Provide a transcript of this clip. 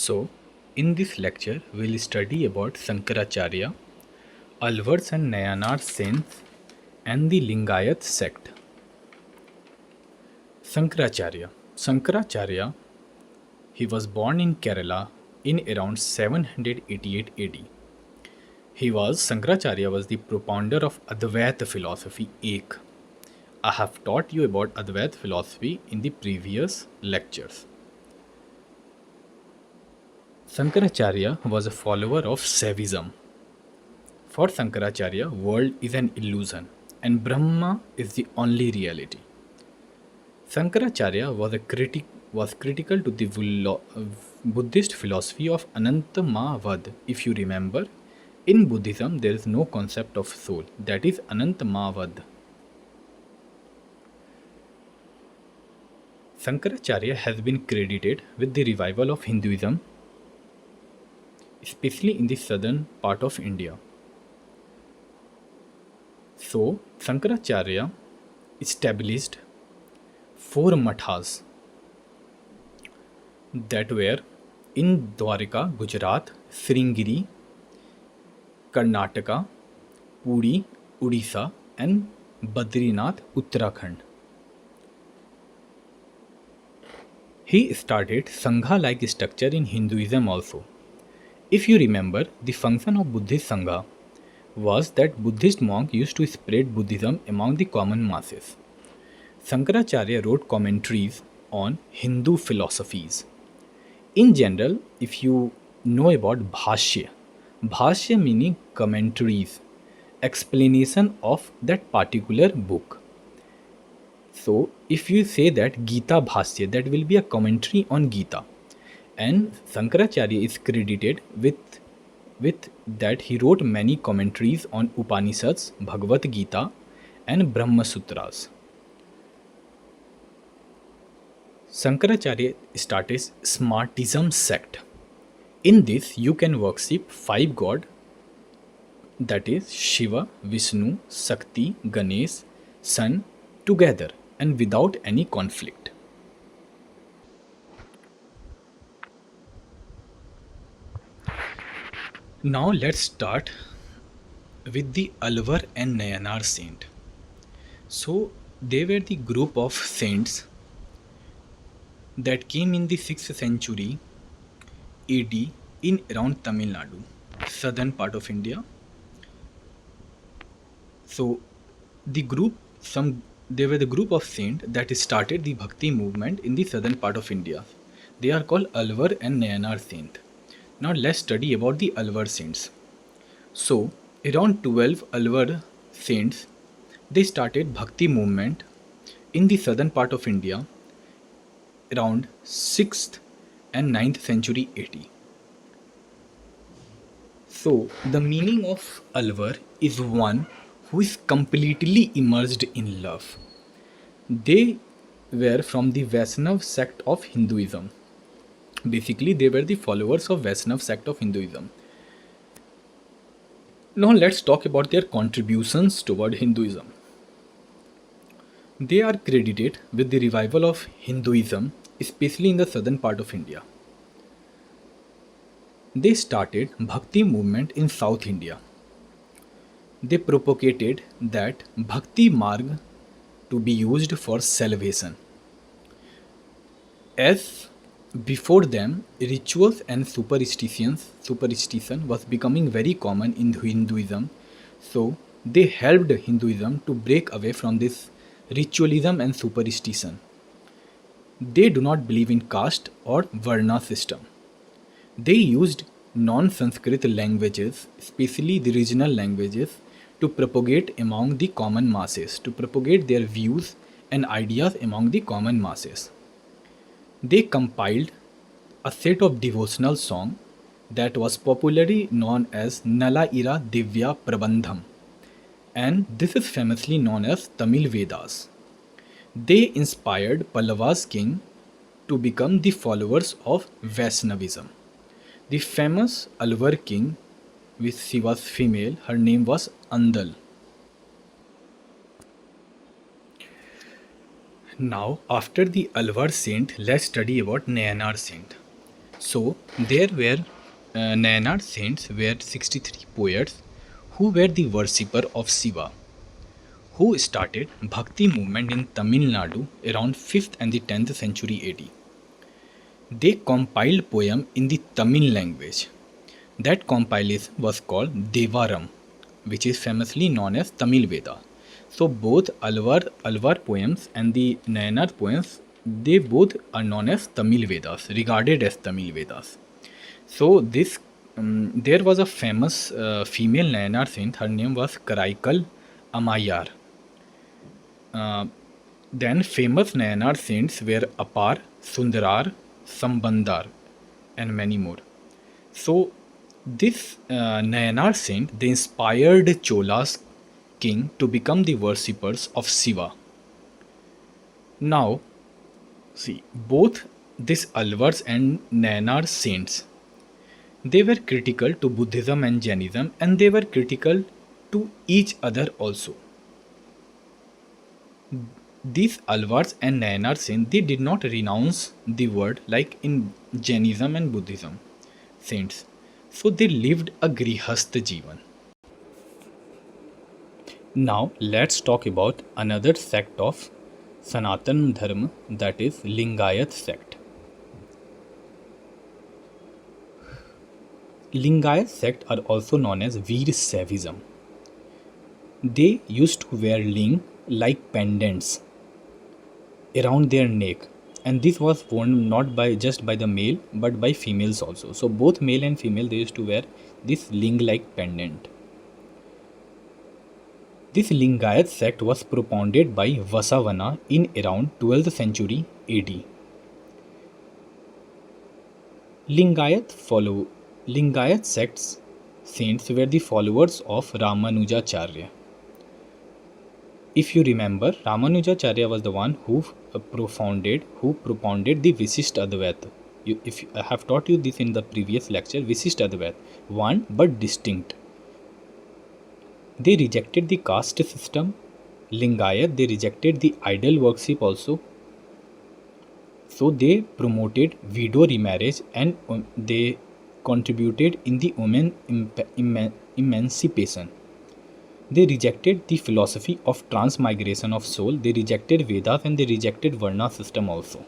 So, in this lecture, we'll study about Shankaracharya, Alvars and Nayanar saints, and the Lingayat sect. Shankaracharya. Shankaracharya, he was born in Kerala in around 788 AD. Shankaracharya was the propounder of Advaita philosophy 1. I have taught you about Advaita philosophy in the previous lectures. Shankaracharya was a follower of Shaivism. For Shankaracharya, world is an illusion and Brahma is the only reality. Shankaracharya was critical to the Buddhist philosophy of Anantamavad. If you remember, in Buddhism there is no concept of soul, that is Anantamavad. Shankaracharya has been credited with the revival of Hinduism, especially in the southern part of India. So, Shankaracharya established 4 mathas that were in Dwarika, Gujarat, Sringeri, Karnataka, Puri, Odisha, and Badrinath, Uttarakhand. He started Sangha-like structure in Hinduism also. If you remember, the function of Buddhist Sangha was that Buddhist monk used to spread Buddhism among the common masses. Shankaracharya wrote commentaries on Hindu philosophies. In general, if you know about Bhashya meaning commentaries, explanation of that particular book. So, if you say that Gita Bhashya, that will be a commentary on Gita. And Shankaracharya is credited with that he wrote many commentaries on Upanishads, Bhagavad Gita, and Brahma Sutras. Shankaracharya started Smartism sect. In this, you can worship 5 gods, that is Shiva, Vishnu, Shakti, Ganesh, Sun, together and without any conflict. Now let's start with the Alvar and Nayanar saint. So they were the group of saints that came in the 6th century AD in around Tamil Nadu, southern part of India. So they were the group of saints that started the Bhakti movement in the southern part of India. They are called Alvar and Nayanar saint. Now let's study about the Alvar saints. So around 12 Alvar saints, they started Bhakti movement in the southern part of India around 6th and 9th century AD. So the meaning of Alvar is one who is completely immersed in love. They were from the Vaishnava sect of Hinduism. Basically, they were the followers of Vaishnava sect of Hinduism. Now let's talk about their contributions toward Hinduism. They are credited with the revival of Hinduism, especially in the southern part of India. They started Bhakti movement in South India. They propagated that Bhakti Marg to be used for salvation. As before them, rituals and superstition was becoming very common in Hinduism, so they helped Hinduism to break away from this ritualism and superstition. They do not believe in caste or Varna system. They used non-Sanskrit languages, especially the regional languages, to propagate among the common masses, to propagate their views and ideas among the common masses. They compiled a set of devotional songs that was popularly known as Nalaira Divya Prabandham, and this is famously known as Tamil Vedas. They inspired Pallava's king to become the followers of Vaishnavism. The famous Alvar king, which she was female, her name was Andal. Now, after the Alvar saint, let's study about Nayanar saint. So there were Nayanar saints were 63 poets who were the worshipper of Shiva, who started Bhakti movement in Tamil Nadu around 5th and the 10th century AD. They compiled poem in the Tamil language. That compilation was called Devaram, which is famously known as Tamil Veda. So both Alvar poems and the Nayanar poems, they both are known as Tamil Vedas, regarded as Tamil Vedas. So this there was a famous female Nayanar saint. Her name was Karaikal Amayar. Then famous Nayanar saints were Apar, Sundarar, Sambandar, and many more. So this Nayanar saint, they inspired Chola's king to become the worshippers of Shiva. Now, see, both this Alvars and Nayanar saints, they were critical to Buddhism and Jainism, and they were critical to each other also. These Alvars and Nayanar saints, they did not renounce the word like in Jainism and Buddhism saints. So they lived a grihastha jivan. Now let's talk about another sect of Sanatana Dharma, that is Lingayat sect. Lingayat sect are also known as Veerashaivism. They used to wear ling like pendants around their neck, and this was worn not by just by the male but by females also. So both male and female, they used to wear this ling like pendant. This Lingayat sect was propounded by Basavanna in around 12th century AD. Lingayat sect's saints were the followers of Ramanujacharya. If you remember, Ramanujacharya was the one who propounded the Visishta Advaita. I have taught you this in the previous lecture, Visishta Advaita, one but distinct. They rejected the caste system. Lingayat, they rejected the idol worship also. So they promoted widow remarriage, and they contributed in the women emancipation. They rejected the philosophy of transmigration of soul. They rejected Vedas and they rejected Varna system also.